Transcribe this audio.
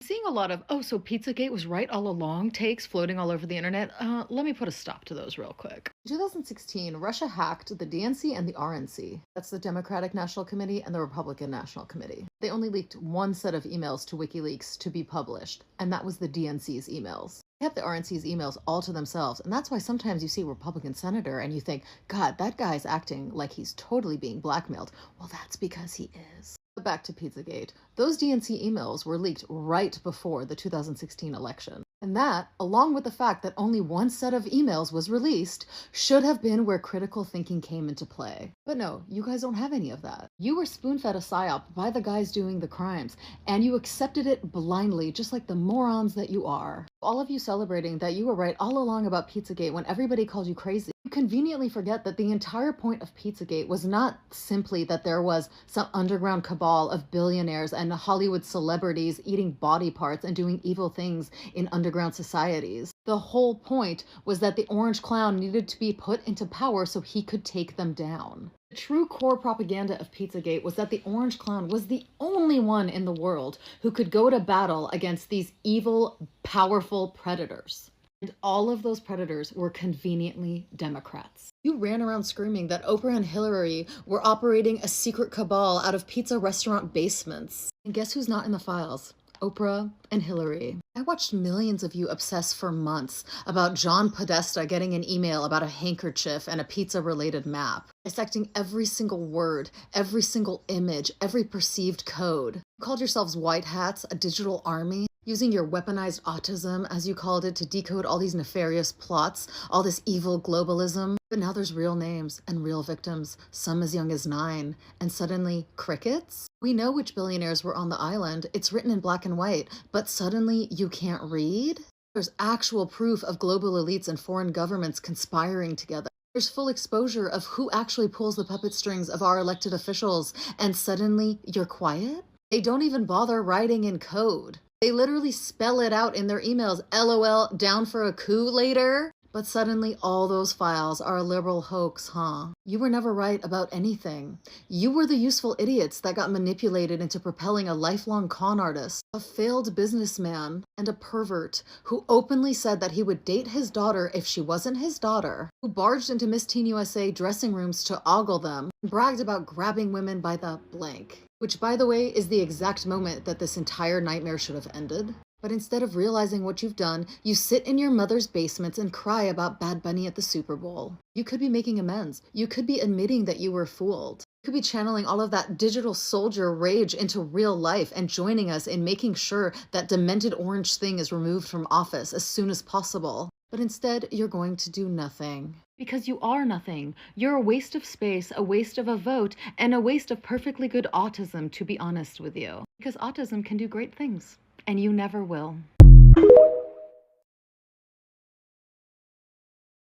Seeing a lot of, oh, so Pizzagate was right all along takes floating all over the internet. Let me put a stop to those real quick. In 2016, Russia hacked the DNC and the RNC. That's the Democratic National Committee and the Republican National Committee. They only leaked one set of emails to WikiLeaks to be published, and that was the DNC's emails. They kept the RNC's emails all to themselves, and that's why sometimes you see a Republican senator and you think, God, that guy's acting like he's totally being blackmailed. Well, that's because he is. But back to Pizzagate. Those DNC emails were leaked right before the 2016 election. And that, along with the fact that only one set of emails was released, should have been where critical thinking came into play. But no, you guys don't have any of that. You were spoon-fed a psyop by the guys doing the crimes, and you accepted it blindly, just like the morons that you are. All of you celebrating that you were right all along about Pizzagate when everybody called you crazy. You conveniently forget that the entire point of Pizzagate was not simply that there was some underground cabal of billionaires and Hollywood celebrities eating body parts and doing evil things in underground societies. The whole point was that the Orange Clown needed to be put into power so he could take them down. The true core propaganda of Pizzagate was that the Orange Clown was the only one in the world who could go to battle against these evil, powerful predators. And all of those predators were conveniently Democrats. You ran around screaming that Oprah and Hillary were operating a secret cabal out of pizza restaurant basements. And guess who's not in the files? Oprah and Hillary. I watched millions of you obsess for months about John Podesta getting an email about a handkerchief and a pizza-related map, dissecting every single word, every single image, every perceived code. You called yourselves white hats, a digital army, using your weaponized autism, as you called it, to decode all these nefarious plots, all this evil globalism. But now there's real names and real victims, some as young as 9, and suddenly crickets? We know which billionaires were on the island. It's written in black and white, but suddenly you can't read? There's actual proof of global elites and foreign governments conspiring together. There's full exposure of who actually pulls the puppet strings of our elected officials, and suddenly you're quiet? They don't even bother writing in code. They literally spell it out in their emails, LOL, down for a coup later. But suddenly all those files are a liberal hoax, huh? You were never right about anything. You were the useful idiots that got manipulated into propelling a lifelong con artist, a failed businessman, and a pervert who openly said that he would date his daughter if she wasn't his daughter, who barged into Miss Teen USA dressing rooms to ogle them, and bragged about grabbing women by the blank. Which, by the way, is the exact moment that this entire nightmare should have ended. But instead of realizing what you've done, you sit in your mother's basements and cry about Bad Bunny at the Super Bowl. You could be making amends. You could be admitting that you were fooled. You could be channeling all of that digital soldier rage into real life and joining us in making sure that demented orange thing is removed from office as soon as possible. But instead, you're going to do nothing. Because you are nothing. You're a waste of space, a waste of a vote, and a waste of perfectly good autism, to be honest with you. Because autism can do great things. And you never will.